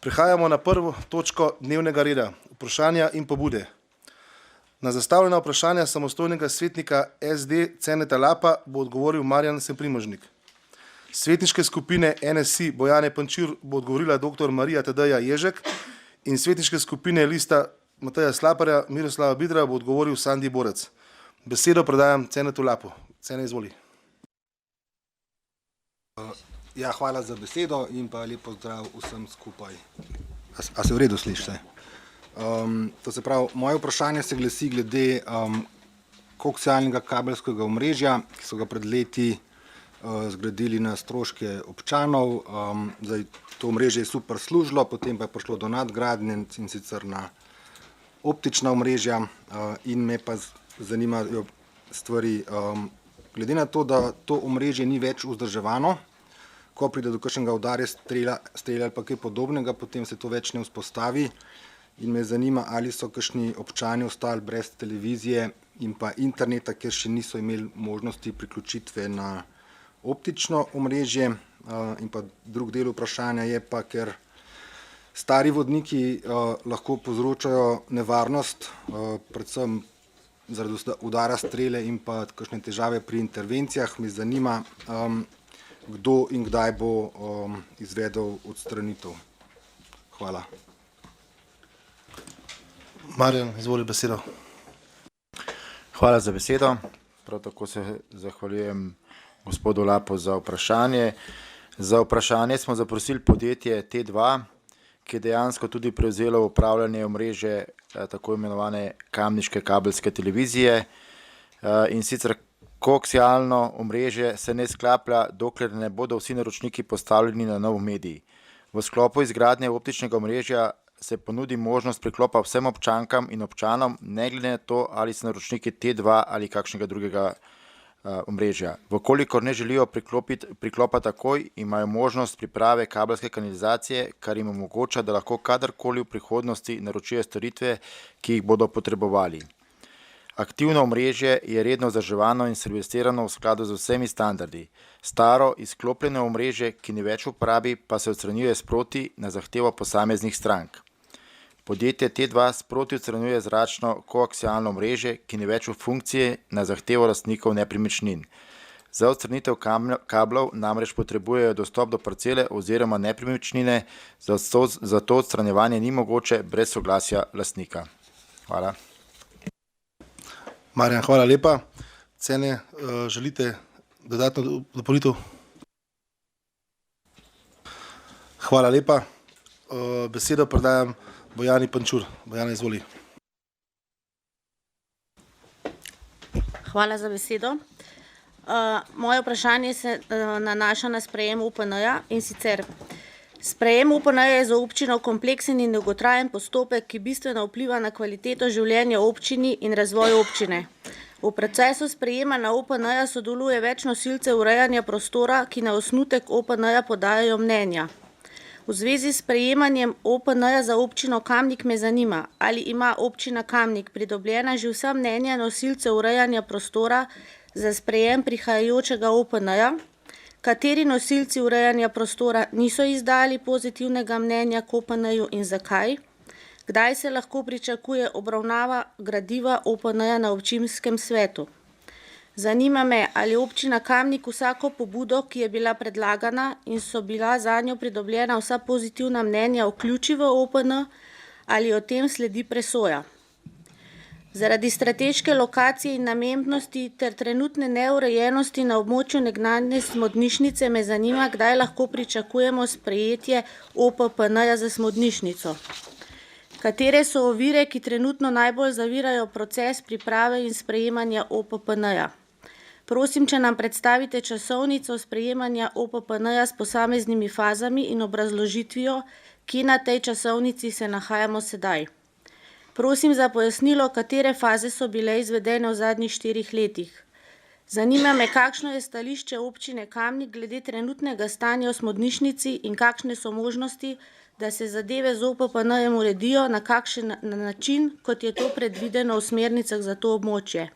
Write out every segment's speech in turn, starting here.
Prehajamo na prvo točko dnevnega reda, vprašanja in pobude. Na zastavljena vprašanja samostojnega svetnika SD Ceneta Lapa bo odgovoril Marjan Semprimožnik. Svetniške skupine NSI Bojane Pančur bo odgovorila dr. Marija Tadeja Ježek in svetniške skupine Lista Mateja Slaparja Miroslava Bidra bo odgovoril Sandi Borec. Besedo predajam Cenetu Lapu. Cene, izvoli. Ja, hvala za besedo in pa lep pozdrav vsem skupaj. A se v redu slišite? To se pravi, moje vprašanje se glasi glede koaksialnega kabelskega omrežja, ki so ga pred leti zgradili na stroške občanov. Zdaj, to omrežje je super služilo, potem pa je prišlo do nadgradnje in sicer na optična omrežja in me pa zanimajo stvari. Glede na to, da to omrežje ni več vzdrževano, ko pride do kakšnega udarja strela ali pa kaj podobnega, potem se to več ne vzpostavi in me zanima, ali so kakšni občani ostali brez televizije in pa interneta, ker še niso imeli možnosti priključitve na optično omrežje. In pa drug del vprašanja je pa, ker stari vodniki lahko povzročajo nevarnost, predvsem zaradi udara strele in pa kakšne težave pri intervencijah, me zanima, kdo in kdaj bo izvedel odstranitev. Hvala. Marjan, izvoli besedo. Hvala za besedo. Prav tako se zahvaljujem gospodu Lapu za vprašanje. Za vprašanje smo zaprosili podjetje T2, ki je dejansko tudi prevzelo upravljanje omrežja tako imenovane kamniške kabelske televizije. In sicer koaksialno omrežje se ne sklaplja, dokler ne bodo vsi naročniki postavljeni na nov medij. V sklopu izgradnje optičnega omrežja se ponudi možnost priklopa vsem občankam in občanom, ne glede na to, ali so naročniki T2 ali kakšnega drugega omrežja. Vkolikor ne želijo priklopa takoj, imajo možnost priprave kabelske kanalizacije, kar jim omogoča, da lahko kadarkoli v prihodnosti naročijo storitve, ki jih bodo potrebovali. Aktivno omrežje je redno vzdrževano in servisirano v skladu z vsemi standardi. Staro, izklopljeno omrežje, ki ni več v uporabi, pa se odstranjuje sproti na zahtevo posameznih strank. Podjetje T2 sproti odstranjuje zračno koaksialno omrežje, ki ni več v funkciji, na zahtevo lastnikov nepremičnin. Za odstranitev kablov namreč potrebujejo dostop do parcele oziroma nepremičnine, zato odstranjevanje ni mogoče brez soglasja lastnika. Hvala. Marjan, hvala lepa. Cene, želite dodatno dopolnitev? Hvala lepa. Besedo predajam Bojani Pančur. Bojana, izvoli. Hvala za besedo. Moje vprašanje se nanaša na sprejem UPN-ja in sicer sprejem UPN-ja je za občino kompleksen in dolgotrajen postopek, ki bistveno vpliva na kvaliteto življenja občini in razvoj občine. V procesu sprejemanja OPN-ja sodeluje več nosilcev urejanja prostora, ki na osnutek OPN-ja podajajo mnenja. V zvezi s sprejemanjem OPN-ja za občino Kamnik me zanima, ali ima občina Kamnik pridobljena že vsa mnenja nosilcev urejanja prostora za sprejem prihajajočega OPN-ja, kateri nosilci urejanja prostora niso izdali pozitivnega mnenja k OPN-ju in zakaj, kdaj se lahko pričakuje obravnava gradiva OPN-ja na občinskem svetu. Zanima me, ali občina Kamnik vsako pobudo, ki je bila predlagana in so bila zanjo pridobljena vsa pozitivna mnenja, vključi v OPN, ali o tem sledi presoja. Zaradi strateške lokacije in namembnosti ter trenutne neurejenosti na območju nekdanje smodnišnice me zanima, kdaj lahko pričakujemo sprejetje OPPN-ja za smodnišnico. Katere so ovire, ki trenutno najbolj zavirajo proces priprave in sprejemanja OPPN-ja? Prosim, če nam predstavite časovnico sprejemanja OPPN-ja s posameznimi fazami in obrazložitvijo, ki na tej časovnici se nahajamo sedaj. Prosim za pojasnilo, katere faze so bile izvedene v zadnjih 4 letih. Zanima me, kakšno je stališče občine Kamnik glede trenutnega stanja v smodnišnici in kakšne so možnosti, da se zadeve z OPPN-jem uredijo na kakšen način, kot je to predvideno v smernicah za to območje.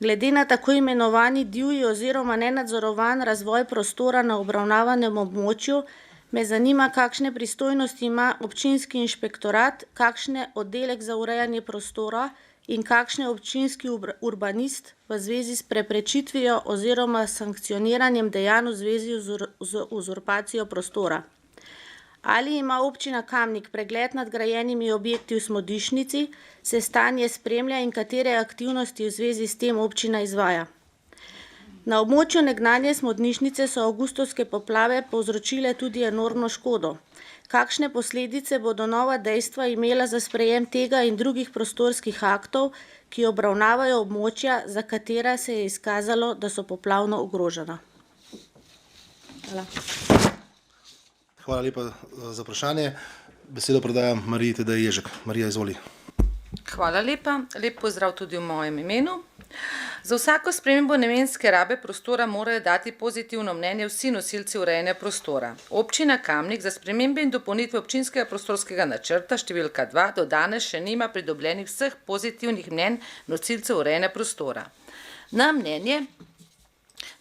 Glede na tako imenovani divji oziroma nenadzorovan razvoj prostora na obravnavanem območju, Me zanima, kakšne pristojnosti ima občinski inšpektorat, kakšne oddelek za urejanje prostora in kakšne občinski urbanist v zvezi s preprečitvijo oziroma sankcioniranjem dejanj v zvezi z uzurpacijo prostora. Ali ima občina Kamnik pregled nad grajenimi objekti v Smodišnici, se stanje spremlja in katere aktivnosti v zvezi s tem občina izvaja? Na območju nekdanje Smodnišnice so avgustovske poplave povzročile tudi enormno škodo. Kakšne posledice bodo nova dejstva imela za sprejem tega in drugih prostorskih aktov, ki obravnavajo območja, za katera se je izkazalo, da so poplavno ogrožena? Hvala. Hvala lepa za vprašanje. Besedo predajam Mariji Tedej Ježek. Marija, izvoli. Hvala lepa. Lep pozdrav tudi v mojem imenu. Za vsako spremembo namenske rabe prostora morajo dati pozitivno mnenje vsi nosilci urejanja prostora. Občina Kamnik za spremembe in dopolnitve občinskega prostorskega načrta številka 2 do danes še nima pridobljenih vseh pozitivnih mnenj nosilcev urejanja prostora. Na mnenje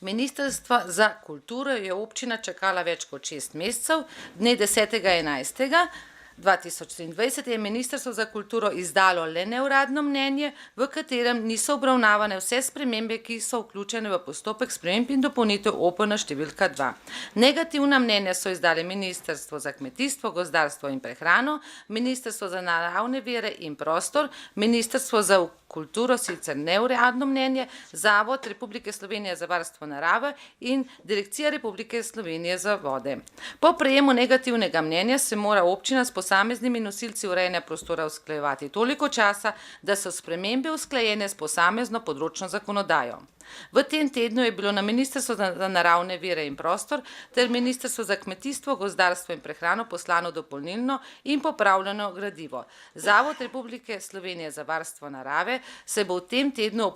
Ministrstva za kulturo je občina čakala več kot 6 mesecev. Dne 10.11.2023 je Ministrstvo za kulturo izdalo le neuradno mnenje, v katerem niso obravnavane vse spremembe, ki so vključene v postopek sprememb in dopolnitev OPN številka 2. Negativna mnenja so izdali Ministrstvo za kmetijstvo, gozdarstvo in prehrano, Ministrstvo za naravne vire in prostor, Ministrstvo za kulturo, sicer neuradno mnenje, Zavod Republike Slovenije za varstvo narave in Direkcija Republike Slovenije za vode. Po prejemu negativnega mnenja se mora občina s posameznimi nosilci urejanja prostora usklajevati toliko časa, da so spremembe usklajene s posamezno področno zakonodajo. V tem tednu je bilo na Ministrstvo za naravne vire in prostor ter Ministrstvo za kmetijstvo, gozdarstvo in prehrano poslano dopolnilno in popravljeno gradivo. Zavod Republike Slovenije za varstvo narave se bo v tem tednu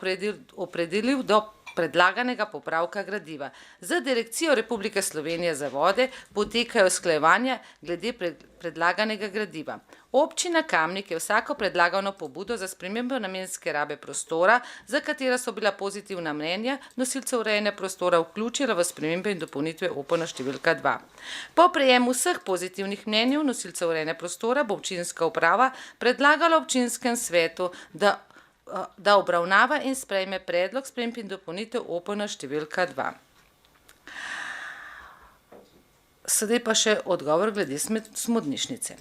opredelil do predlaganega popravka gradiva. Z Direkcijo Republike Slovenije za vode potekajo usklajevanja glede predlaganega gradiva. Občina Kamnik je vsako predlagano pobudo za spremembo namenske rabe prostora, za katera so bila pozitivna mnenja nosilcev urejanja prostora, vključila v spremembe in dopolnitve OPN številka 2. Po prejemu vseh pozitivnih mnenj nosilcev urejanja prostora bo občinska uprava predlagala občinskem svetu, da obravnava in sprejme predlog sprememb in dopolnitev OPN številka 2. Sedaj pa še odgovor glede Smodnišnice.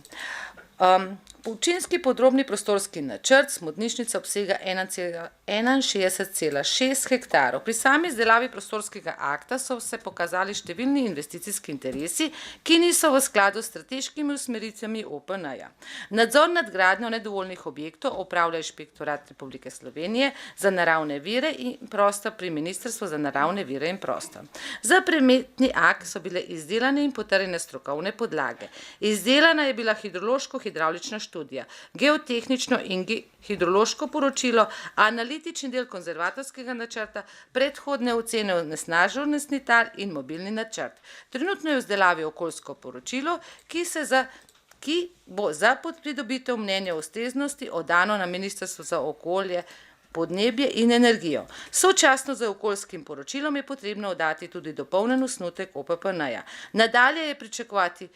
Občinski podrobni prostorski načrt Smodnišnice obsega 61,6 hektarov. Pri sami izdelavi prostorskega akta so se pokazali številni investicijski interesi, ki niso v skladu s strateškimi usmeritvami OPN-ja. Nadzor nad gradnjo nedovoljnih objektov opravlja Inšpektorat Republike Slovenije za naravne vire in prostor pri Ministrstvu za naravne vire in prostor. Za predmetni akt so bile izdelane in potrjene strokovne podlage. Izdelana je bila hidrološko-hidravlična študija, geotehnično in hidrološko poročilo, analitični del konzervatorskega načrta, predhodne ocene onesnaženosti tal in mobilni načrt. Trenutno je v izdelavi okoljsko poročilo, ki bo za pridobitev mnenja o ustreznosti oddano na Ministrstvo za okolje, podnebje in energijo. Sočasno z okoljskim poročilom je potrebno oddati tudi dopolnjen osnutek OPPN-ja. Nadalje je pričakovati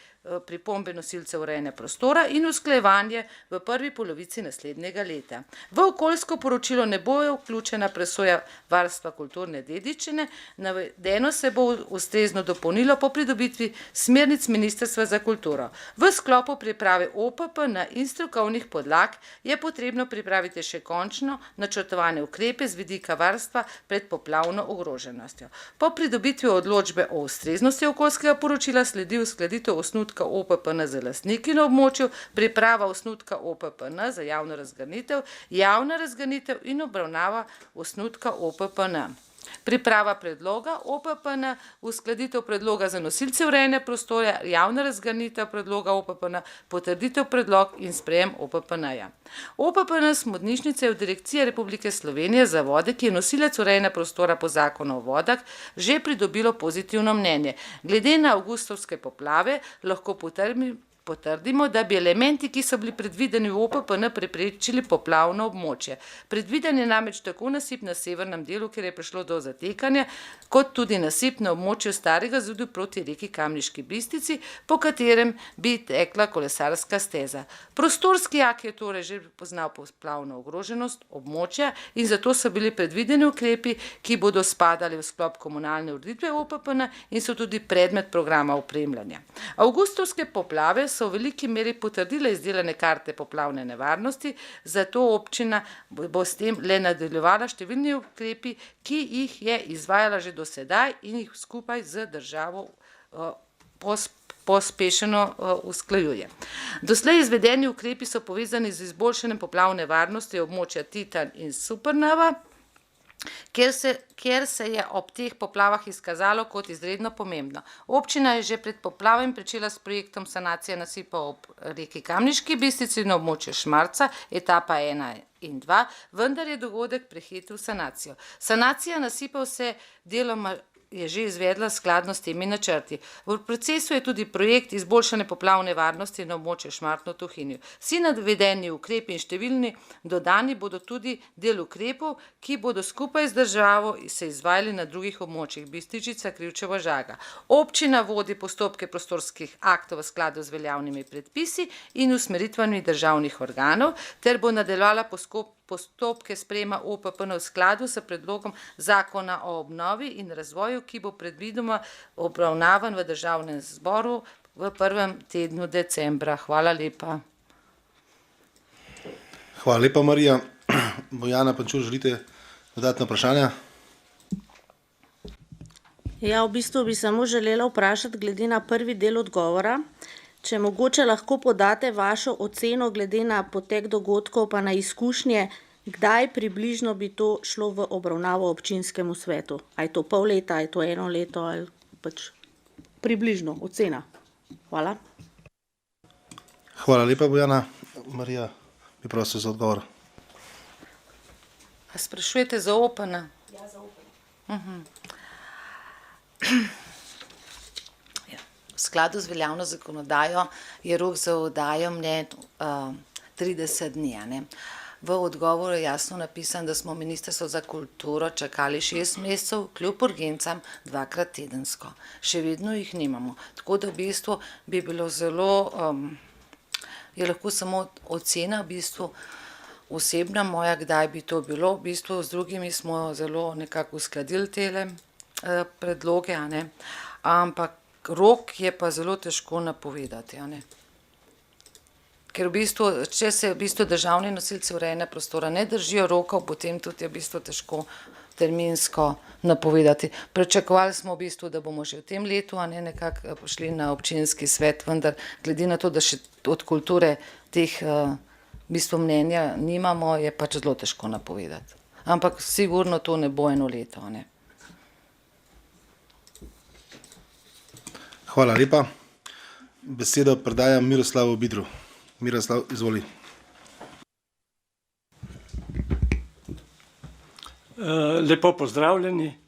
pripombe nosilcev urejanja prostora in usklajevanje v prvi polovici naslednjega leta. V okoljsko poročilo ne bo vključena presoja varstva kulturne dediščine, navedeno se bo ustrezno dopolnilo po pridobitvi smernic Ministrstva za kulturo. V sklopu priprave OPPN in strokovnih podlag je potrebno pripraviti še končno načrtovane ukrepe z vidika varstva pred poplavno ogroženostjo. Po pridobitvi odločbe o ustreznosti okoljskega poročila sledi uskladitev osnutka OPPN za lastniki na območju, priprava osnutka OPPN za javna razgrnitev in obravnava osnutka OPPN. Priprava predloga OPPN, uskladitev predloga za nosilce urejanja prostora, javna razgrnitev predloga OPPN, potrditev predlog in sprejem OPPN-ja. OPPN Smodnišnice je v Direkciji Republike Slovenije za vode, ki je nosilec urejanja prostora po zakonu o vodah, že pridobilo pozitivno mnenje. Glede na avgustovske poplave lahko potrdimo, da bi elementi, ki so bili predvideni v OPPN, preprečili poplavno območje. Predviden je namreč tako nasip na severnem delu, kjer je prišlo do zatekanja, kot tudi nasip na območju Starega Zudu proti reki Kamniški Bistrici, po katerem bi tekla kolesarska steza. Prostorski akt je torej že poznal poplavno ogroženost območja in zato so bili predvideni ukrepi, ki bodo spadali v sklop komunalne ureditve OPPN in so tudi predmet programa opremljanja. Avgustovske poplave so v veliki meri potrdile izdelane karte poplavne nevarnosti, zato občina bo s tem le nadaljevala številni ukrepi, ki jih je izvajala že do sedaj in jih skupaj z državo pospešeno usklajuje. Doslej izvedeni ukrepi so povezani z izboljšanjem poplavne varnosti območja Titan in Supernova, kjer se je ob teh poplavah izkazalo kot izredno pomembno. Občina je že pred poplavami pričela s projektom sanacije nasipa ob reki Kamniški Bistrici na območju Šmarca, etapa 1 in 2, vendar je dogodek prehitril sanacijo. Sanacija nasipov se deloma je že izvedla skladno s temi načrti. V procesu je tudi projekt izboljšane poplavne varnosti na območju Šmartno-Tuhinju. Vsi navedeni ukrepi in številni dodani bodo tudi del ukrepov, ki bodo skupaj z državo se izvajali na drugih območjih Bistričica, Krivčeva, Žaga. Občina vodi postopke prostorskih aktov v skladu z veljavnimi predpisi in usmeritvami državnih organov ter bo nadaljevala postopke sprejema OPPN v skladu s predlogom zakona o obnovi in razvoju, ki bo predvidoma obravnavan v državnem zboru v prvem tednu decembra. Hvala lepa. Hvala lepa, Marija. Bojana Pančur, želite dodatna vprašanja? Ja, v bistvu bi samo želela vprašati glede na prvi del odgovora, če mogoče lahko podate vašo oceno glede na potek dogodkov pa na izkušnje, kdaj približno bi to šlo v obravnavo občinskemu svetu? A je to pol leta, a je to 1 leto ali pač približno ocena? Hvala. Hvala lepa, Bojana. Marija, bi prosil za odgovor. A sprašujete za OPN? Ja, za OPN. V skladu z veljavno zakonodajo je rok za oddajo mnenj 30 dni. Ne? V odgovoru je jasno napisano, da smo Ministrstvo za kulturo čakali 6 mesecev, kljub urgencam 2-krat tedensko. Še vedno jih nimamo. Tako da v bistvu bi bilo zelo, je lahko samo ocena v bistvu osebna moja, kdaj bi to bilo. V bistvu z drugimi smo zelo nekako uskladili tele predloge, ne? Ampak rok je pa zelo težko napovedati. Ne? Ker v bistvu, če se v bistvu državni nosilci urejanja prostora ne držijo rokov, potem tudi je v bistvu težko terminsko napovedati. Pričakovali smo v bistvu, da bomo že v tem letu nekako prišli na občinski svet, vendar glede na to, da še od kulture teh v bistvu mnenja nimamo, je pač zelo težko napovedati. Ampak sigurno to ne bo 1 leto. Ne? Hvala lepa. Besedo predajam Miroslavu Bidru. Miroslav, izvoli. Lepo pozdravljeni.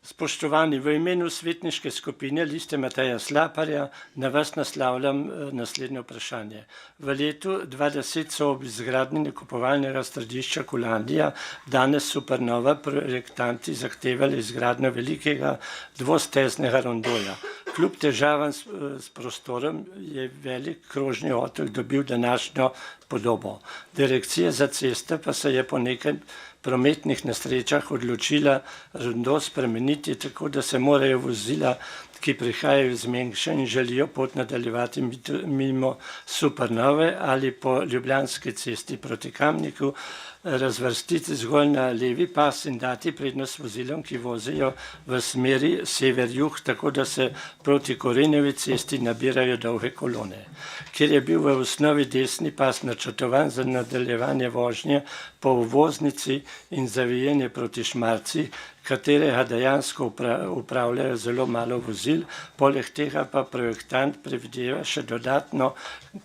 Spoštovani, v imenu svetniške skupine Liste Mateja Slaparja na vas naslavljam naslednje vprašanje. V letu 2010 so ob izgradnji nakupovalnega središča Kulandija, danes Supernova, projektanti zahtevali izgradnjo velikega dvosteznega rondoja. Kljub težavam s prostorom je velik krožni otok dobil današnjo podobo. Direkcija za ceste pa se je po nekaj prometnih nesrečah odločila rondo spremeniti tako, da se morajo vozila, ki prihajajo iz Mengša in želijo pot nadaljevati mimo Supernove ali po Ljubljanski cesti proti Kamniku, razvrstiti zgolj na levi pas in dati prednost vozilom, ki vozijo v smeri sever-jug, tako da se proti Korenjevi cesti nabirajo dolge kolone. Ker je bil v osnovi desni pas načrtovan za nadaljevanje vožnje po obvoznici in zavijanje proti Šmarci, katerega dejansko upravljajo zelo malo vozil, poleg tega pa projektant predvideva še dodatno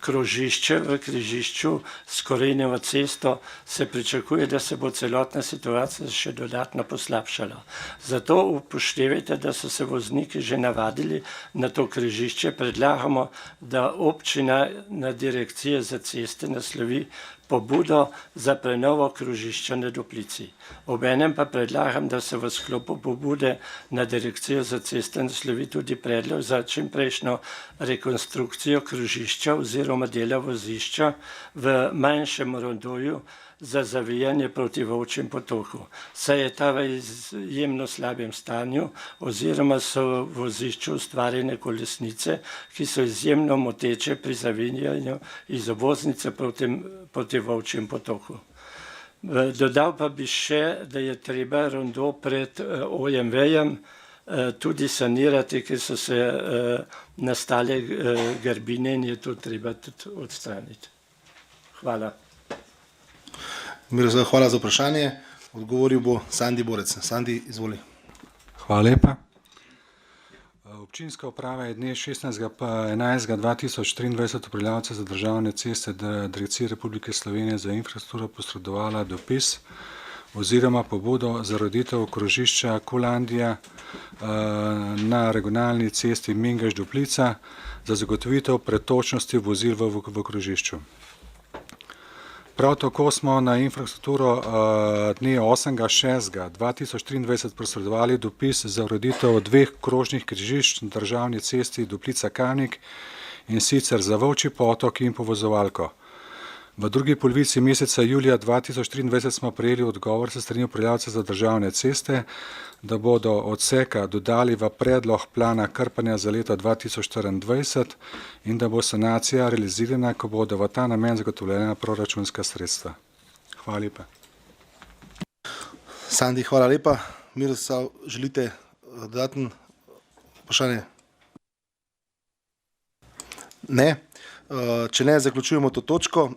krožišče v križišču s Korenjevo cesto, se pričakuje, da se bo celotna situacija še dodatno poslabšala. Zato upoštevajte, da so se vozniki že navadili na to križišče, predlagamo, da občina na Direkcije za ceste naslovi pobudo za prenovo krožišča na Duplici. Obenem pa predlagam, da se v sklopu pobude na Direkcijo za ceste naslovi tudi predlog za čimprejšnjo rekonstrukcijo krožišča oziroma dela vozišča v manjšem rondoju za zavijanje proti Volčjem potoku. Saj je ta v izjemno slabem stanju oziroma so v vozišču ustvarjene kolesnice, ki so izjemno moteče pri zavijanju iz obvoznice proti Volčjem potoku. Dodal pa bi še, da je treba rondo pred OMV-jem tudi sanirati, ker so se nastale grbine in je to treba tudi odstraniti. Hvala. Miroslav, hvala za vprašanje. Odgovoril bo Sandi Borec. Sandi, izvoli. Hvala lepa. Občinska uprava je dne 16.11.2023 upravljavca za državne ceste Direkcije Republike Slovenije za infrastrukturo posredovala dopis oziroma pobudo za ureditev krožišča Kolandija na regionalni cesti Mengeš-Duplica za zagotovitev pretočnosti vozil v krožišču. Prav tako smo na infrastrukturo dne 8.6.2023 posredovali dopis za ureditev dveh krožnih križišč na državni cesti Duplica-Kamnik, in sicer za Volčji potok in povezovalko. V drugi polovici meseca julija 2023 smo prejeli odgovor se strani upravljavca za državne ceste, da bodo odseka dodali v predlog plana krpanja za leto 2024 in da bo sanacija realizirana, ko bodo v ta namen zagotovljena proračunska sredstva. Hvala lepa. Sandi, hvala lepa. Miroslav, želite dodatno vprašanje? Ne. Če ne, zaključujemo to točko.